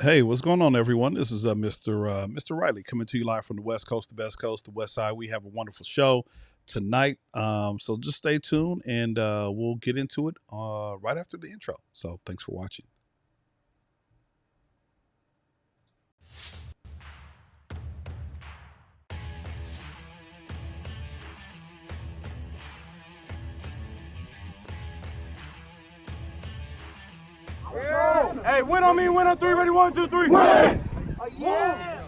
Hey, what's going on, everyone? This is Mr. Riley coming to you live from the West Coast, the best coast, the West Side. We have a wonderful show tonight, so just stay tuned, and we'll get into it right after the intro. So, thanks for watching. Hey, win on me, win on three, ready, 1, 2, 3. Win! Oh, yeah!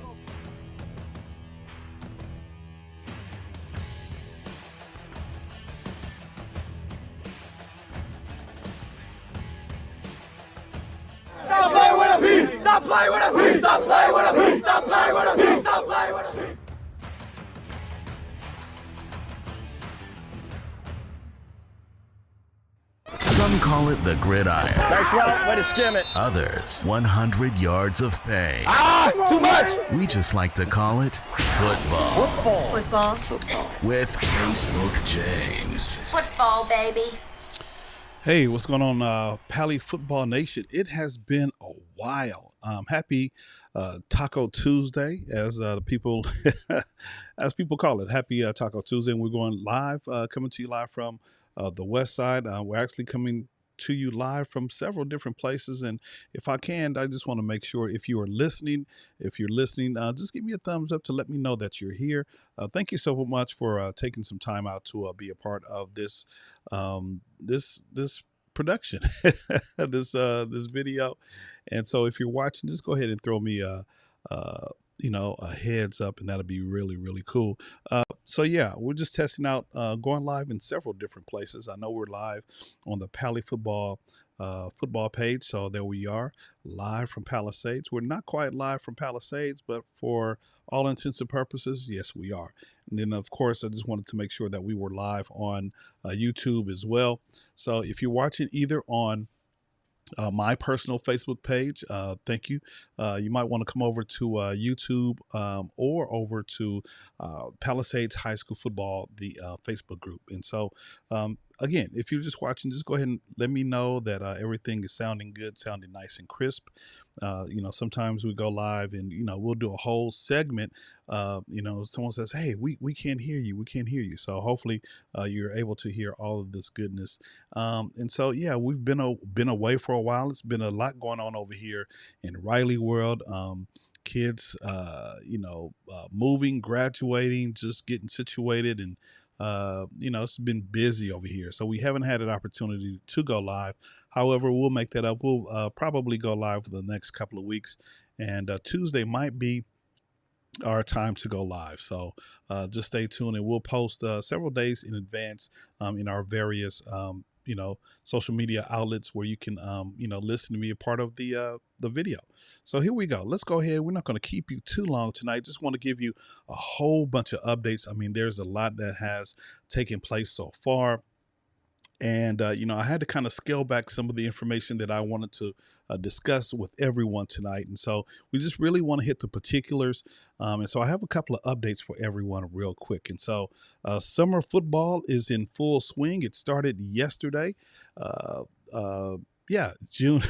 Stop playing with a piece! Stop playing with a piece! Stop playing with a piece! Stop playing with a piece! Stop playing with a piece! Some call it the gridiron. Nice run, way to skim it. Others, 100 yards of pain. Too much. We just like to call it football. Football. With Facebook James. Football, baby. Hey, what's going on, Pali Football Nation? It has been a while. Happy Taco Tuesday, as the people as people call it. Happy Taco Tuesday, and we're going live, coming to you live from the West Side. We're actually coming to you live from several different places, and if I can, I just want to make sure if you're listening, just give me a thumbs up to let me know that you're here. Thank you so much for taking some time out to be a part of this this production, this video. And so if you're watching, just go ahead and throw me a heads up, and that'll be really, really cool. So yeah, we're just testing out going live in several different places. I know we're live on the Pali Football football page, so there we are, live from Palisades. We're not quite live from Palisades, but for all intents and purposes, yes, we are. And then, of course, I just wanted to make sure that we were live on YouTube as well. So if you're watching either on my personal Facebook page, thank you. You might want to come over to YouTube or over to Palisades High School Football, the Facebook group. And so, again, if you're just watching, just go ahead and let me know that everything is sounding good, sounding nice and crisp. Sometimes we go live and, we'll do a whole segment. Someone says, hey, we can't hear you. We can't hear you. So hopefully you're able to hear all of this goodness. And so, yeah, we've been away for a while. It's been a lot going on over here in Riley world. Kids, moving, graduating, just getting situated, and it's been busy over here. So we haven't had an opportunity to go live. However, we'll make that up. We'll probably go live for the next couple of weeks, and Tuesday might be our time to go live. So just stay tuned, and we'll post several days in advance in our various social media outlets where you can listen to me, a part of the video. So here we go. Let's go ahead. We're not going to keep you too long tonight. Just want to give you a whole bunch of updates. I mean, there's a lot that has taken place so far. And, I had to kind of scale back some of the information that I wanted to discuss with everyone tonight. And so we just really want to hit the particulars. And so I have a couple of updates for everyone real quick. And so summer football is in full swing. It started yesterday. June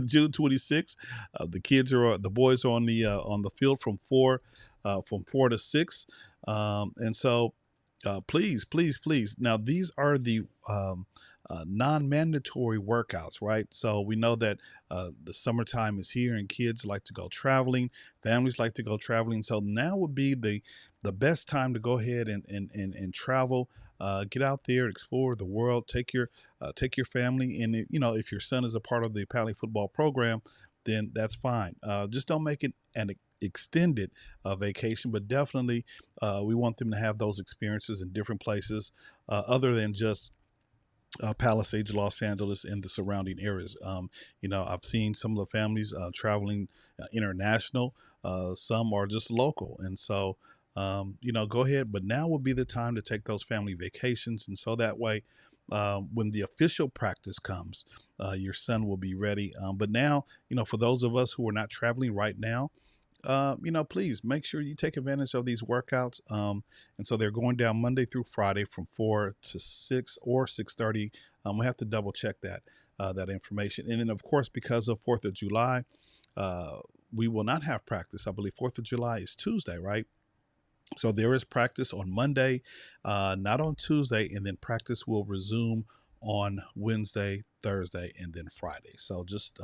June 26th. The boys are on the field from 4 to 6. And so please. Now, these are the non-mandatory workouts, right? So we know that the summertime is here, and kids like to go traveling, families like to go traveling. So now would be the best time to go ahead and travel, get out there, explore the world, take your family. And if your son is a part of the Pali football program, then that's fine. Just don't make it an extended vacation, but definitely we want them to have those experiences in different places other than just Palisades, Los Angeles, and the surrounding areas. I've seen some of the families traveling international. Some are just local. And so, go ahead. But now would be the time to take those family vacations. And so that way, when the official practice comes, your son will be ready. But now, for those of us who are not traveling right now, please make sure you take advantage of these workouts. And so they're going down Monday through Friday from 4 to 6 or 6:30. We have to double check that information. And then, of course, because of 4th of July, we will not have practice. I believe 4th of July is Tuesday, right? So there is practice on Monday, not on Tuesday, and then practice will resume on Wednesday, Thursday, and then Friday. So just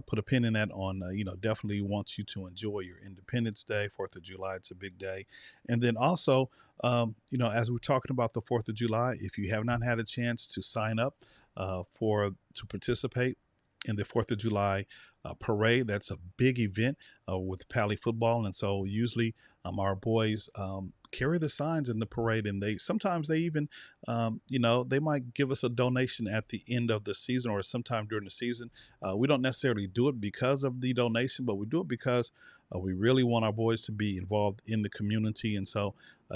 put a pin in that. On definitely wants you to enjoy your Independence Day, 4th of July. It's a big day, and then also as we're talking about the 4th of July, if you have not had a chance to sign up to participate in the 4th of July parade, that's a big event with Pali Football, and so usually our boys carry the signs in the parade, and they sometimes they even they might give us a donation at the end of the season or sometime during the season. We don't necessarily do it because of the donation, but we do it because we really want our boys to be involved in the community. And so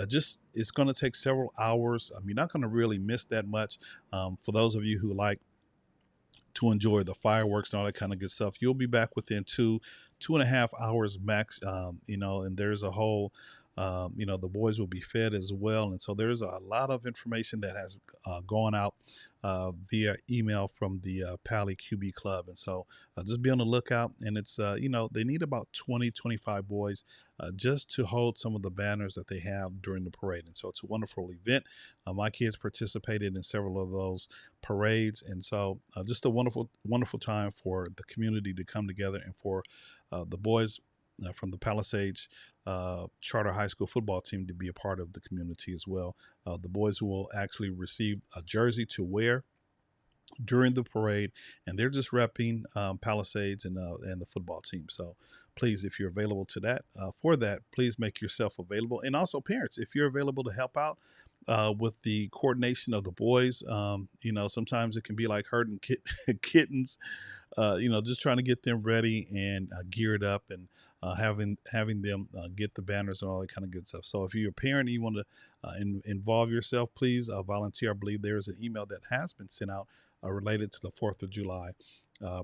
just it's going to take several hours. You're not going to really miss that much. For those of you who like to enjoy the fireworks and all that kind of good stuff, you'll be back within 2.5 hours max. And there's a whole the boys will be fed as well. And so there's a lot of information that has gone out via email from the Pali QB Club. And so just be on the lookout. And it's, they need about 20-25 boys just to hold some of the banners that they have during the parade. And so it's a wonderful event. My kids participated in several of those parades. And so just a wonderful, wonderful time for the community to come together and for the boys from the Palisades Charter High School football team to be a part of the community as well. The boys will actually receive a jersey to wear during the parade, and they're just repping Palisades and the football team. So please, if you're available to that for that, please make yourself available. And also parents, if you're available to help out with the coordination of the boys, sometimes it can be like herding kittens, just trying to get them ready and geared up, and having them get the banners and all that kind of good stuff. So if you're a parent and you want to involve yourself, please volunteer. I believe there is an email that has been sent out related to the 4th of July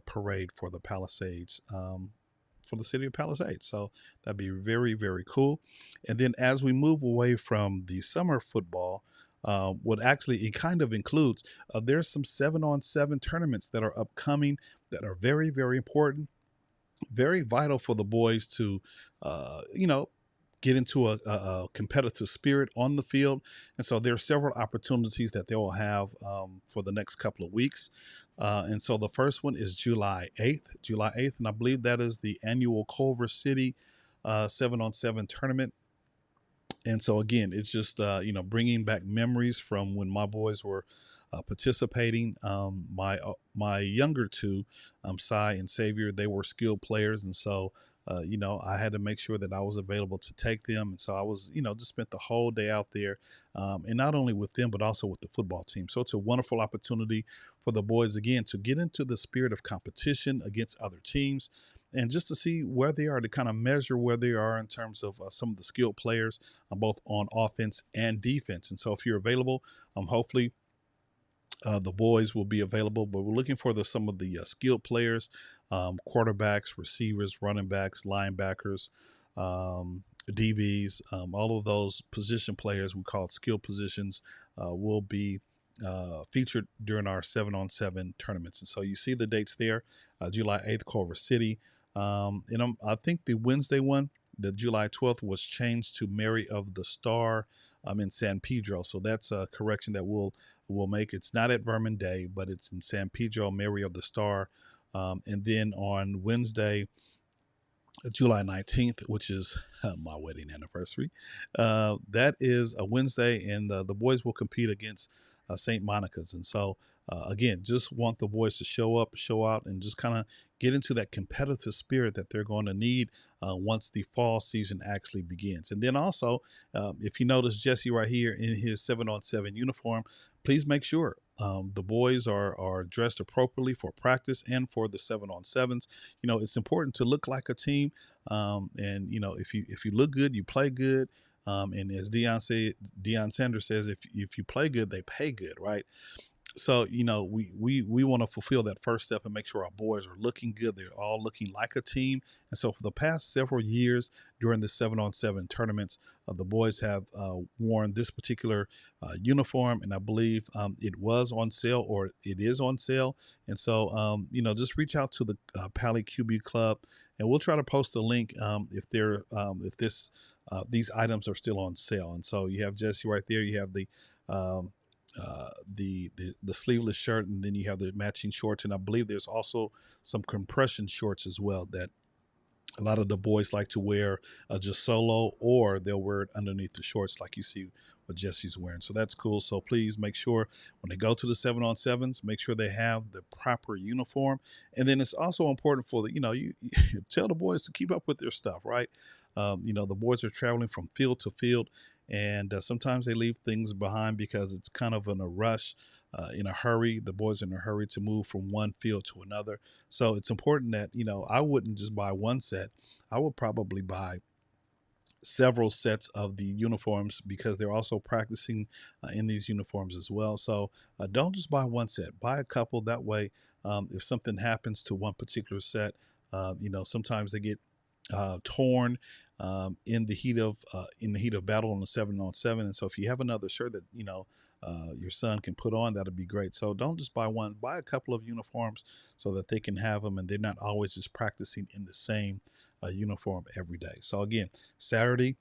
parade for the Palisades, for the city of Palisades. So that'd be very, very cool. And then as we move away from the summer football, what actually it kind of includes, there's some 7-on-7 tournaments that are upcoming that are very, very important, very vital for the boys to, get into a competitive spirit on the field. And so there are several opportunities that they will have for the next couple of weeks. And so the first one is July 8th. And I believe that is the annual Culver City 7-on-7 tournament. And so again, it's just, bringing back memories from when my boys were participating. My younger two, Cy and Xavier, they were skilled players. And so, I had to make sure that I was available to take them. And so I was, just spent the whole day out there, and not only with them, but also with the football team. So it's a wonderful opportunity for the boys, again, to get into the spirit of competition against other teams, and just to see where they are, to kind of measure where they are in terms of some of the skilled players, both on offense and defense. And so if you're available, hopefully the boys will be available, but we're looking for some of the skilled players, quarterbacks, receivers, running backs, linebackers, DBs, all of those position players we call skill positions will be featured during our 7-on-7 tournaments. And so you see the dates there, July 8th, Culver City. I think the Wednesday one, the July 12th, was changed to Mary of the Star in San Pedro. So that's a correction that we'll make. It's not at Vermin Day, but it's in San Pedro, Mary of the Star. And then on Wednesday, July 19th, which is my wedding anniversary, that is a Wednesday, and the boys will compete against St. Monica's. And so, again, just want the boys to show up, show out, and just kind of get into that competitive spirit that they're going to need once the fall season actually begins. And then also, if you notice Jesse right here in his 7-on-7 uniform, please make sure the boys are dressed appropriately for practice and for the 7-on-7s. It's important to look like a team. And if you look good, you play good. And as Deion Sanders says, if you play good, they pay good, right? So we want to fulfill that first step and make sure our boys are looking good. They're all looking like a team. And so for the past several years during the 7-on-7 tournaments, the boys have worn this particular uniform, and I believe it was on sale, or it is on sale. And so just reach out to the Pali QB Club, and we'll try to post a link if these items are still on sale. And so you have Jesse right there. You have um, the sleeveless shirt, and then you have the matching shorts, and I believe there's also some compression shorts as well that a lot of the boys like to wear just solo, or they'll wear it underneath the shorts like you see what Jesse's wearing. So that's cool. So please make sure when they go to the 7-on-7s, make sure they have the proper uniform. And then it's also important for you tell the boys to keep up with their stuff, right? The boys are traveling from field to field, and sometimes they leave things behind because it's kind of in a rush, in a hurry. The boys are in a hurry to move from one field to another. So it's important that, I wouldn't just buy one set. I would probably buy several sets of the uniforms, because they're also practicing in these uniforms as well. So don't just buy one set, buy a couple. That way, if something happens to one particular set, sometimes they get torn in the heat of battle on the 7-on-7. And so if you have another shirt that your son can put on, that'll be great. So don't just buy one, buy a couple of uniforms so that they can have them, and they're not always just practicing in the same uniform every day. So again, Saturday,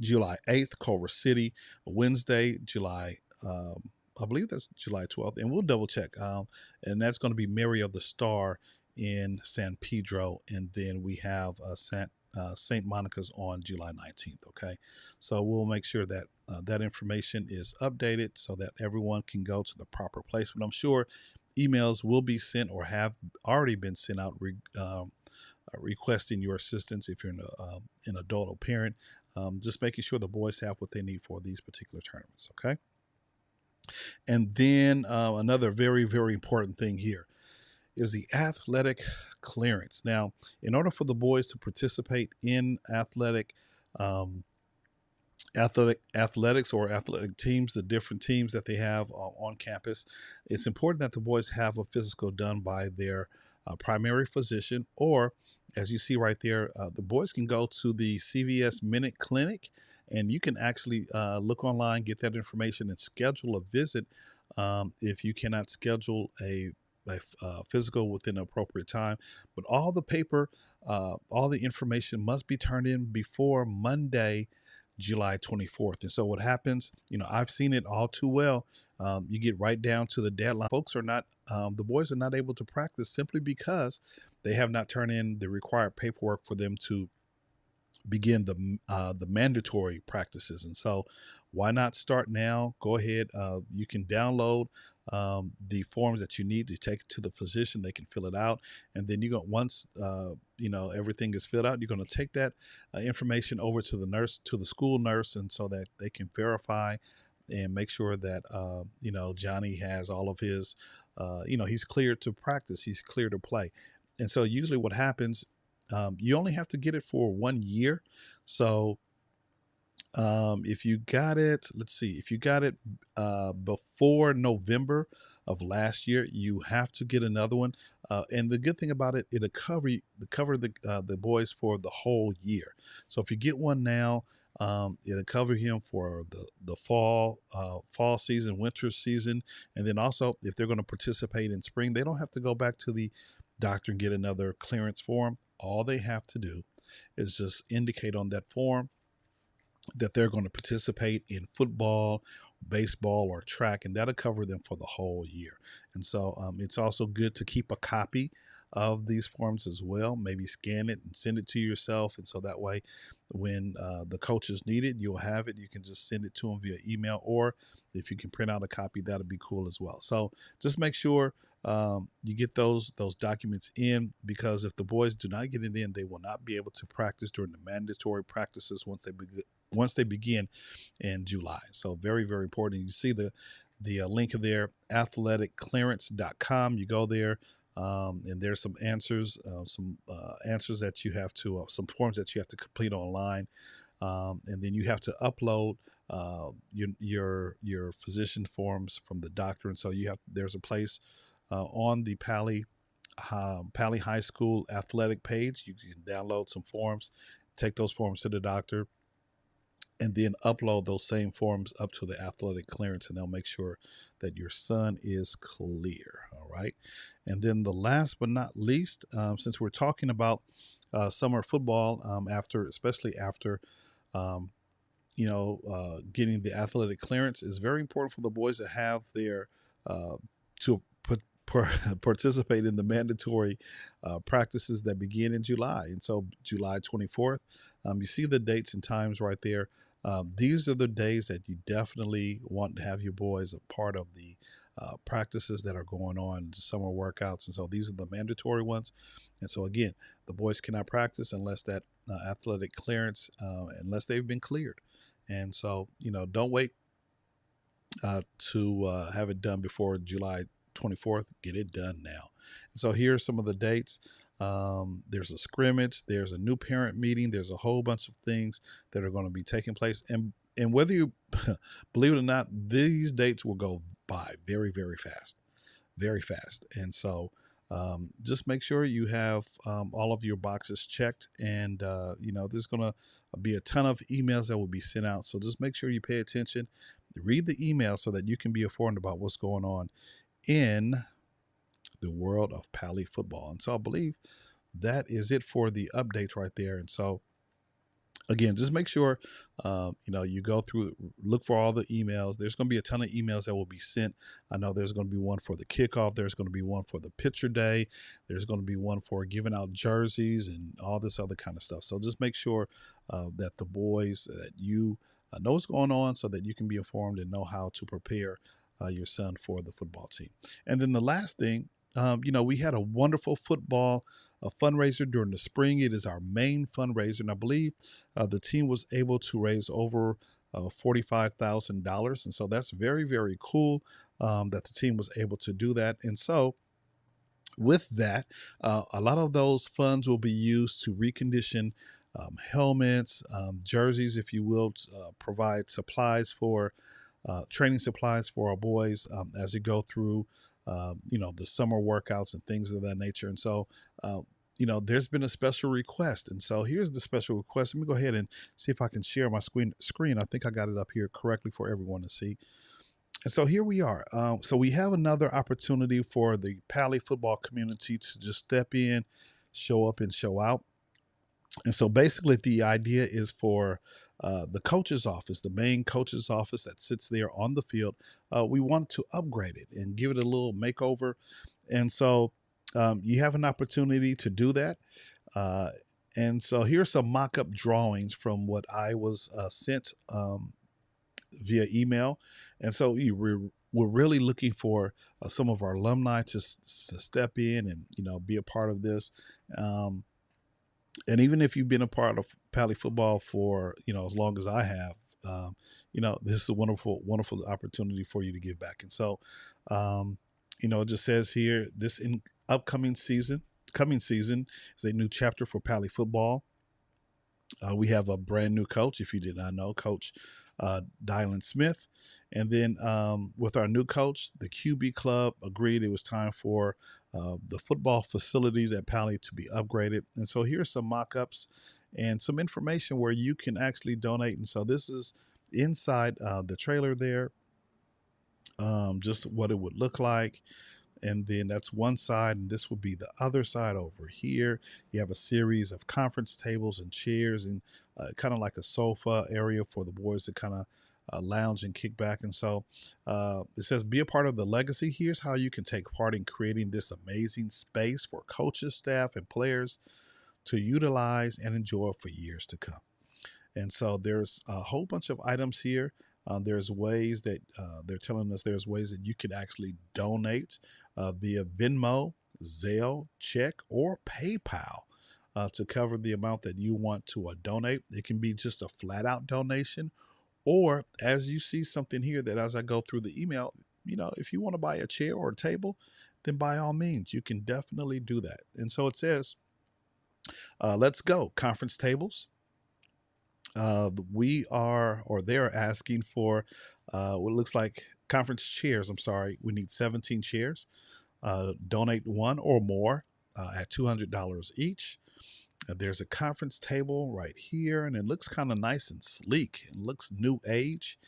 July 8th, Culver City. Wednesday, I believe that's July 12th, and we'll double check. And that's going to be Mary of the Star in San Pedro, and then we have St. Monica's on July 19th. Okay, so we'll make sure that that information is updated so that everyone can go to the proper place. But I'm sure emails will be sent or have already been sent out requesting your assistance if you're an adult or parent. Just making sure the boys have what they need for these particular tournaments. Okay, and then another very, very important thing here is the athletic clearance. Now, in order for the boys to participate in athletics or athletic teams, the different teams that they have on campus, it's important that the boys have a physical done by their primary physician, or as you see right there, the boys can go to the CVS Minute Clinic, and you can actually look online, get that information, and schedule a visit if you cannot schedule a physical within an appropriate time. But all the paper, all the information must be turned in before Monday, July 24th. And so what happens, I've seen it all too well. You get right down to the deadline. Folks are not, the boys are not able to practice simply because they have not turned in the required paperwork for them to begin the mandatory practices. And so why not start now? Go ahead. You can download the forms that you need to take it to the physician. They can fill it out, and then once everything is filled out, you're going to take that information over to the school nurse, and so that they can verify and make sure that Johnny has all of his he's cleared to practice, he's cleared to play. And so usually what happens, you only have to get it for 1 year. So if you got it, before November of last year, you have to get another one. And the good thing about it, it'll cover the boys for the whole year. So if you get one now, it'll cover him for the fall season, winter season, and then also if they're going to participate in spring, they don't have to go back to the doctor and get another clearance form. All they have to do is just indicate on that form that they're going to participate in football, baseball, or track, and that'll cover them for the whole year. And so it's also good to keep a copy of these forms as well. Maybe scan it and send it to yourself, and so that way when the coaches need it, you'll have it. You can just send it to them via email, or if you can print out a copy, that'll be cool as well. So just make sure you get those documents in, because if the boys do not get it in, they will not be able to practice during the mandatory practices once they begin in July. So very, very important. You see the link there, athleticclearance.com. You go there, and there's some answers, answers that you have to, some forms that you have to complete online. and then you have to upload your physician forms from the doctor. And so there's a place on the Pali High School athletic page. You can download some forms, take those forms to the doctor, and then upload those same forms up to the athletic clearance, and they'll make sure that your son is clear. All right. And then the last but not least, since we're talking about summer football, especially after um, getting the athletic clearance, is very important for the boys to have their to put participate in the mandatory practices that begin in July. And so July 24th, you see the dates and times right there. These are the days that you definitely want to have your boys a part of the practices that are going on, the summer workouts. And so these are the mandatory ones. And so again, the boys cannot practice unless that athletic clearance, unless they've been cleared. And so, don't wait to have it done before July 24th. Get it done now. And so here are some of the dates. There's a scrimmage, there's a new parent meeting, there's a whole bunch of things that are going to be taking place. And whether you believe it or not, these dates will go by very, very fast, very fast. And so just make sure you have all of your boxes checked. And, there's going to be a ton of emails that will be sent out. So just make sure you pay attention, read the email so that you can be informed about what's going on in the world of Pali football. And so I believe that is it for the updates right there. And so again, just make sure you go through, look for all the emails. There's going to be a ton of emails that will be sent. I know there's going to be one for the kickoff, there's going to be one for the picture day, there's going to be one for giving out jerseys and all this other kind of stuff. So just make sure that the boys, that you know what's going on, so that you can be informed and know how to prepare your son for the football team. And then the last thing, we had a wonderful football fundraiser during the spring. It is our main fundraiser, and I believe the team was able to raise over $45,000. And so that's very, very cool that the team was able to do that. And so with that, a lot of those funds will be used to recondition helmets, jerseys, if you will, provide supplies for training supplies for our boys as they go through, the summer workouts and things of that nature. And so, there's been a special request. And so here's the special request. Let me go ahead and see if I can share my screen. I think I got it up here correctly for everyone to see. And so here we are. So we have another opportunity for the Pali football community to just step in, show up and show out. And so basically the idea is for the coach's office, the main coach's office that sits there on the field. We want to upgrade it and give it a little makeover. And so you have an opportunity to do that. And so here's some mock-up drawings from what I was sent via email. And so we're really looking for some of our alumni to step in and, be a part of this. And even if you've been a part of Pali football for, as long as I have, this is a wonderful, wonderful opportunity for you to give back. And so, it just says here, coming season is a new chapter for Pali football. We have a brand new coach, if you did not know, Coach Dylan Smith. And then with our new coach, the QB club agreed it was time for the football facilities at Pali to be upgraded. And so here's some mock-ups and some information where you can actually donate. And so this is inside the trailer there, just what it would look like. And then that's one side, and this will be the other side over here. You have a series of conference tables and chairs, and kind of like a sofa area for the boys to kind of lounge and kick back. And so it says, be a part of the legacy. Here's how you can take part in creating this amazing space for coaches, staff, and players to utilize and enjoy for years to come. And so there's a whole bunch of items here. There's ways that they're telling us there's ways that you can actually donate via Venmo, Zelle, check, or PayPal to cover the amount that you want to donate. It can be just a flat out donation, or as you see something here that as I go through the email, if you want to buy a chair or a table, then by all means, you can definitely do that. And so it says, let's go. Conference tables, We are, or they're asking for what looks like conference chairs. I'm sorry. We need 17 chairs. Donate one or more at $200 each. There's a conference table right here, and it looks kind of nice and sleek. It looks new age.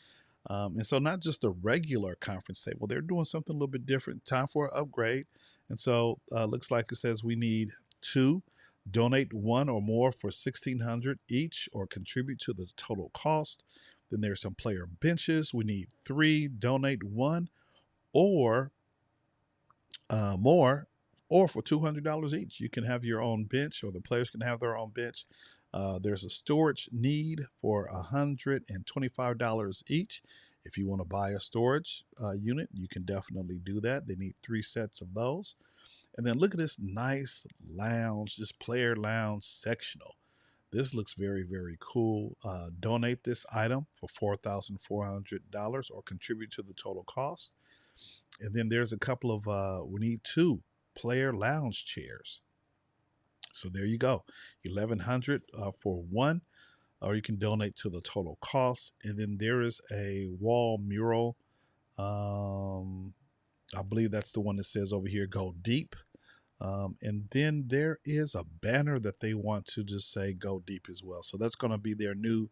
And so, not just a regular conference table, they're doing something a little bit different. Time for an upgrade. And so, looks like it says we need two. Donate one or more for 1,600 each, or contribute to the total cost. Then there's some player benches. We need three. Donate one or more, or for $200 each. You can have your own bench, or the players can have their own bench. There's a storage need for $125 each. If you want to buy a storage unit, you can definitely do that. They need three sets of those. And then look at this nice lounge, this player lounge sectional. This looks very, very cool. Donate this item for $4,400 or contribute to the total cost. And then there's a couple of, we need two player lounge chairs. So there you go, 1,100 for one, or you can donate to the total cost. And then there is a wall mural. I believe that's the one that says over here, "Go Deep." And then there is a banner that they want to just say "Go Deep" as well. So that's going to be their new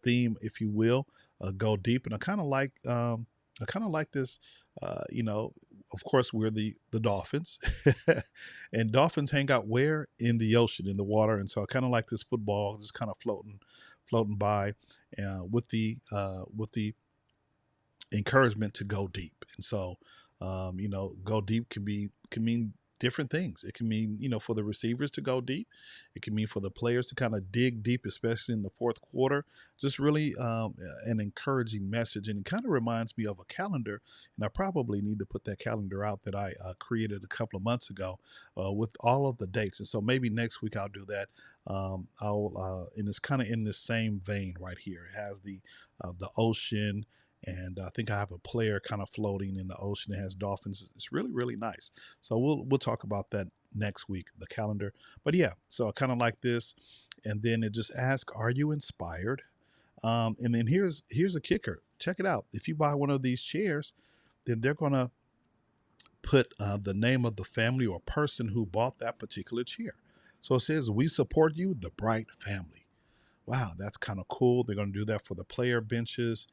theme, if you will, "Go Deep." And I kind of like this. You know, of course, we're the dolphins, and dolphins hang out where, in the ocean, in the water. And so I kind of like this football just kind of floating by, with the encouragement to go deep. And so, go deep can mean different things. It can mean, for the receivers to go deep. It can mean for the players to kind of dig deep, especially in the fourth quarter. Just really an encouraging message. And it kind of reminds me of a calendar. And I probably need to put that calendar out that I created a couple of months ago with all of the dates. And so maybe next week I'll do that. And it's kind of in the same vein right here. It has the ocean, and I think I have a player kind of floating in the ocean that has dolphins. It's really, really nice. So we'll talk about that next week, the calendar. But yeah, so I kind of like this. And then it just asks, "Are you inspired?" And then here's a kicker. Check it out. If you buy one of these chairs, then they're gonna put the name of the family or person who bought that particular chair. So it says, "We support you, the Bright family." Wow, that's kind of cool. They're going to do that for the player benches.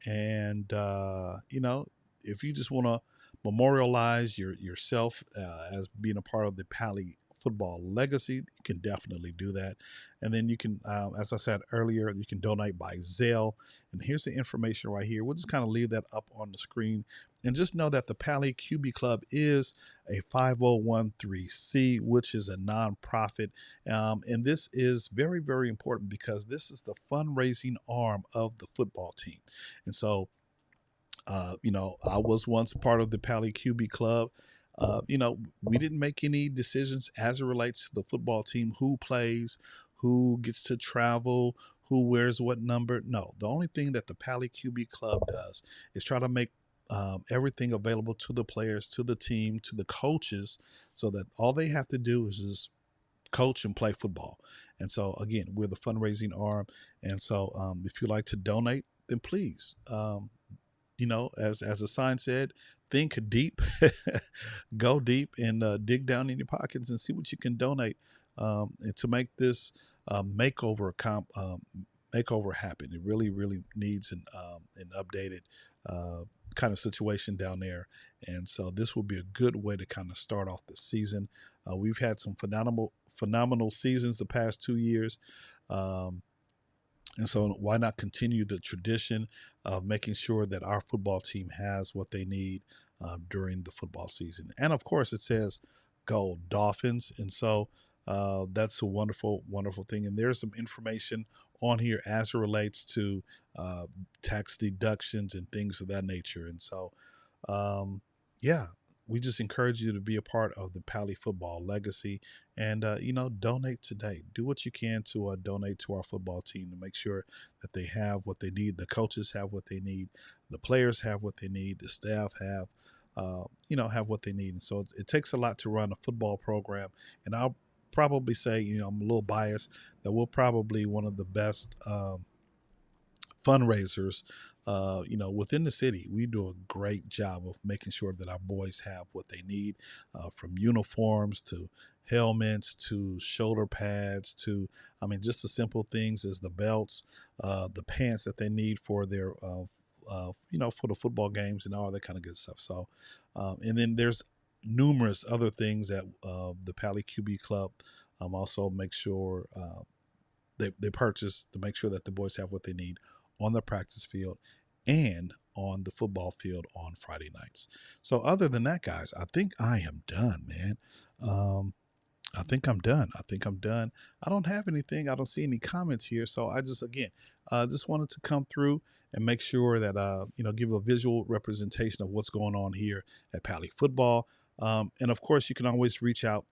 And, if you just want to memorialize yourself as being a part of the Pali football legacy, you can definitely do that. And then you can, as I said earlier, you can donate by Zelle. And here's the information right here. We'll just kind of leave that up on the screen. And just know that the Pali QB Club is a 501c, which is a nonprofit. And this is very, very important because this is the fundraising arm of the football team. And so, I was once part of the Pali QB Club. We didn't make any decisions as it relates to the football team, who plays, who gets to travel, who wears what number. No, the only thing that the Pali QB Club does is try to make everything available to the players, to the team, to the coaches, so that all they have to do is just coach and play football. And so, again, we're the fundraising arm. And so, if you like to donate, then please, as the sign said, think deep, go deep, and dig down in your pockets and see what you can donate, and to make this makeover happen. It really, really needs an updated kind of situation down there. And so this will be a good way to kind of start off the season. We've had some phenomenal seasons the past 2 years. And so why not continue the tradition of making sure that our football team has what they need during the football season? And of course, it says "Go Dolphins." And so that's a wonderful, wonderful thing. And there's some information on here as it relates to tax deductions and things of that nature. And so, yeah, we just encourage you to be a part of the Pali football legacy, and donate today. Do what you can to donate to our football team to make sure that they have what they need. The coaches have what they need. The players have what they need. The staff have what they need. And so it takes a lot to run a football program, and our probably say, I'm a little biased, that we're probably one of the best fundraisers, within the city. We do a great job of making sure that our boys have what they need, from uniforms to helmets to shoulder pads to, just the simple things as the belts, the pants that they need for their, for the football games and all that kind of good stuff. So, and then there's numerous other things that the Pali QB Club also makes sure they purchase to make sure that the boys have what they need on the practice field and on the football field on Friday nights. So other than that, guys, I think I am done, man. I think I'm done. I don't have anything. I don't see any comments here. So I just wanted to come through and make sure that, give a visual representation of what's going on here at Pali Football. And of course, you can always reach out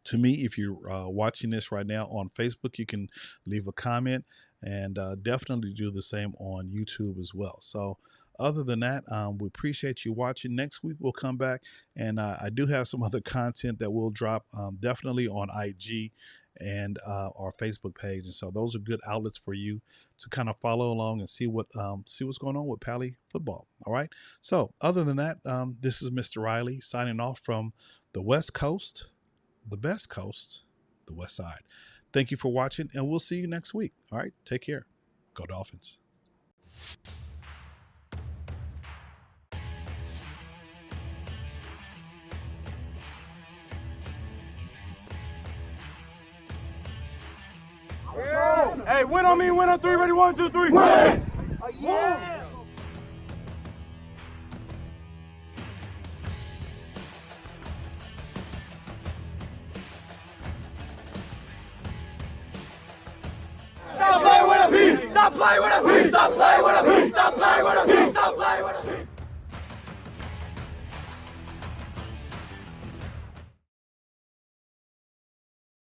to me if you're watching this right now on Facebook. You can leave a comment, and definitely do the same on YouTube as well. So other than that, we appreciate you watching. Next week we'll come back, and I do have some other content that will drop, definitely on IG and our Facebook page. And so those are good outlets for you to kind of follow along and see what's going on with Pali Football. All right. So other than that, this is Mr. Riley signing off from the West Coast, the best coast, the West Side. Thank you for watching, and we'll see you next week. All right. Take care. Go Dolphins. Hey, win on me, win on three, ready, 1, 2, 3. Win! Oh, yeah! Stop playing with a P! Stop playing with a P! Stop playing with a P! Stop playing with a P! Stop playing with a P!